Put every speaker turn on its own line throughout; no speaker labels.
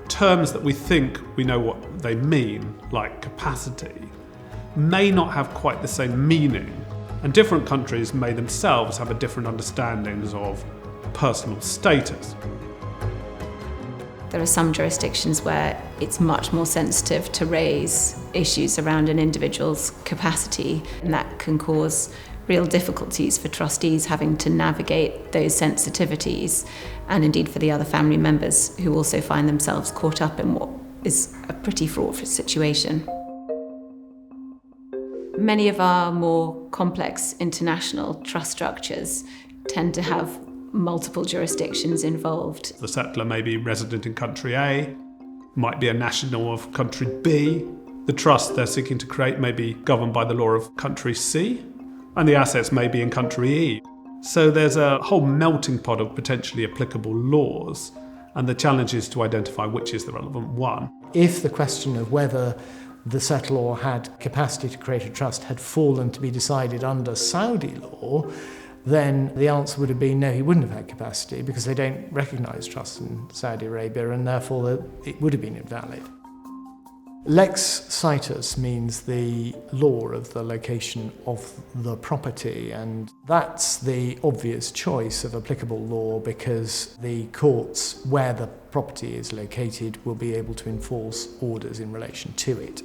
Terms that we think we know what they mean, like capacity, may not have quite the same meaning, and different countries may themselves have a different understandings of personal status.
There are some jurisdictions where it's much more sensitive to raise issues around an individual's capacity, and that can cause real difficulties for trustees having to navigate those sensitivities, and indeed for the other family members who also find themselves caught up in what is a pretty fraught situation. Many of our more complex international trust structures tend to have multiple jurisdictions involved.
The settler may be resident in country A, might be a national of country B. The trust they're seeking to create may be governed by the law of country C, and the assets may be in country E. So there's a whole melting pot of potentially applicable laws, and the challenge is to identify which is the relevant one.
If the question of whether the settlor had capacity to create a trust had fallen to be decided under Saudi law, then the answer would have been no, he wouldn't have had capacity, because they don't recognise trusts in Saudi Arabia, and therefore it would have been invalid. Lex situs means the law of the location of the property, and that's the obvious choice of applicable law, because the courts where the property is located will be able to enforce orders in relation to it.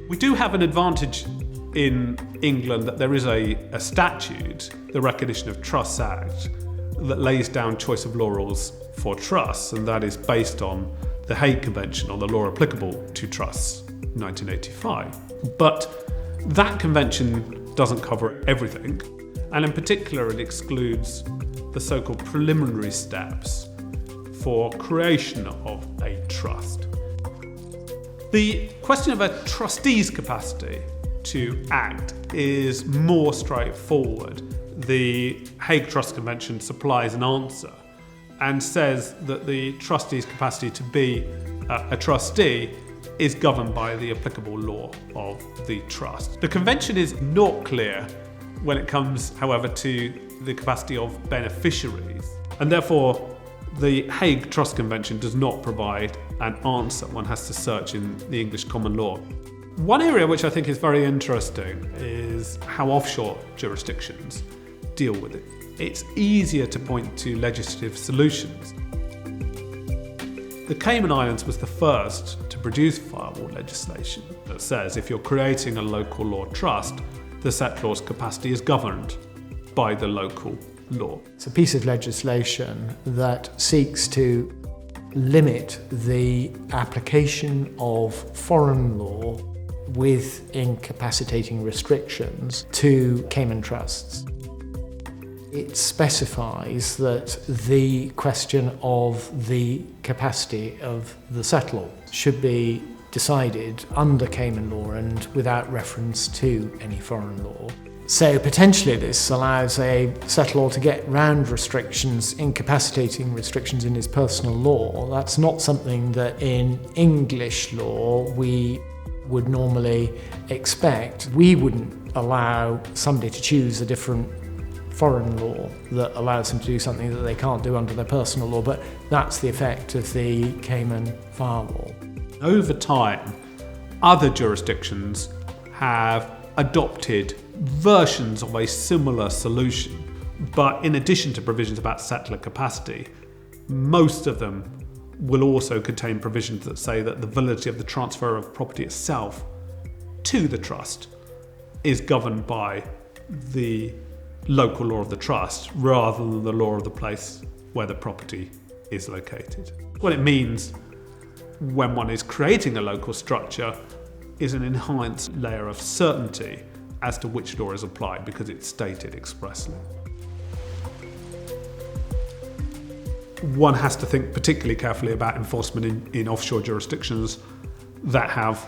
We do have an advantage in England that there is a statute, the Recognition of Trusts Act, that lays down choice of law rules for trusts, and that is based on the Hague Convention on the law applicable to trusts, 1985. But that convention doesn't cover everything, and in particular it excludes the so-called preliminary steps for creation of a trust. The question of a trustee's capacity to act is more straightforward. The Hague Trust Convention supplies an answer and says that the trustee's capacity to be a trustee is governed by the applicable law of the trust. The convention is not clear when it comes, however, to the capacity of beneficiaries, and therefore the Hague Trust Convention does not provide an answer. One has to search in the English common law. One area which I think is very interesting is how offshore jurisdictions deal with it. It's easier to point to legislative solutions. The Cayman Islands was the first to produce firewall legislation that says if you're creating a local law trust, the settlor's capacity is governed by the local law.
It's a piece of legislation that seeks to limit the application of foreign law with incapacitating restrictions to Cayman trusts. It specifies that the question of the capacity of the settlor should be decided under Cayman law and without reference to any foreign law. So potentially this allows a settlor to get round restrictions, incapacitating restrictions in his personal law. That's not something that in English law we would normally expect. We wouldn't allow somebody to choose a different foreign law that allows them to do something that they can't do under their personal law, but that's the effect of the Cayman firewall.
Over time, other jurisdictions have adopted versions of a similar solution, but in addition to provisions about settler capacity, most of them will also contain provisions that say that the validity of the transfer of property itself to the trust is governed by the local law of the trust rather than the law of the place where the property is located. What it means when one is creating a local structure is an enhanced layer of certainty as to which law is applied because it's stated expressly. one has to think particularly carefully about enforcement in offshore jurisdictions that have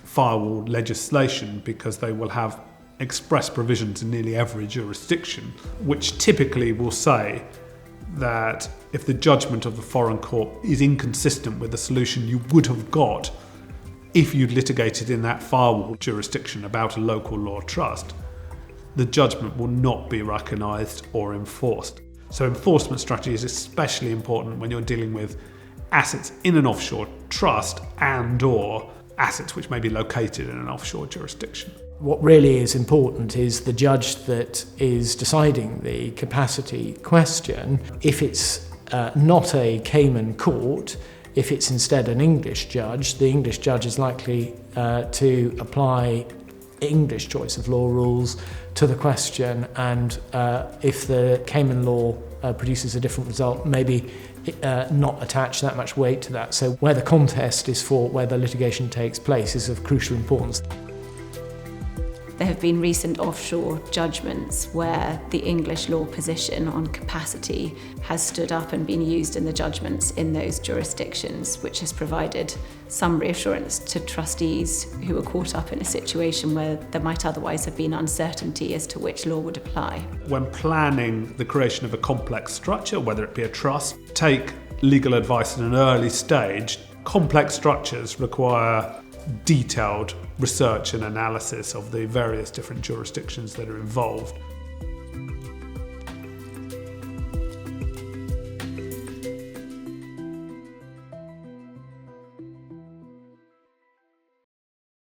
firewall legislation, because they will have express provisions in nearly every jurisdiction, which typically will say that if the judgment of the foreign court is inconsistent with the solution you would have got if you'd litigated in that firewall jurisdiction about a local law trust, the judgment will not be recognised or enforced. So enforcement strategy is especially important when you're dealing with assets in an offshore trust and/or assets which may be located in an offshore jurisdiction.
What really is important is the judge that is deciding the capacity question. If it's not a Cayman court, if it's instead an English judge, the English judge is likely to apply English choice of law rules to the question, and if the Cayman law produces a different result, maybe not attach that much weight to that. So where the contest is fought, where the litigation takes place, is of crucial importance.
There have been recent offshore judgments where the English law position on capacity has stood up and been used in the judgments in those jurisdictions, which has provided some reassurance to trustees who are caught up in a situation where there might otherwise have been uncertainty as to which law would apply.
When planning the creation of a complex structure, whether it be a trust, take legal advice at an early stage. Complex structures require detailed research and analysis of the various different jurisdictions that are involved.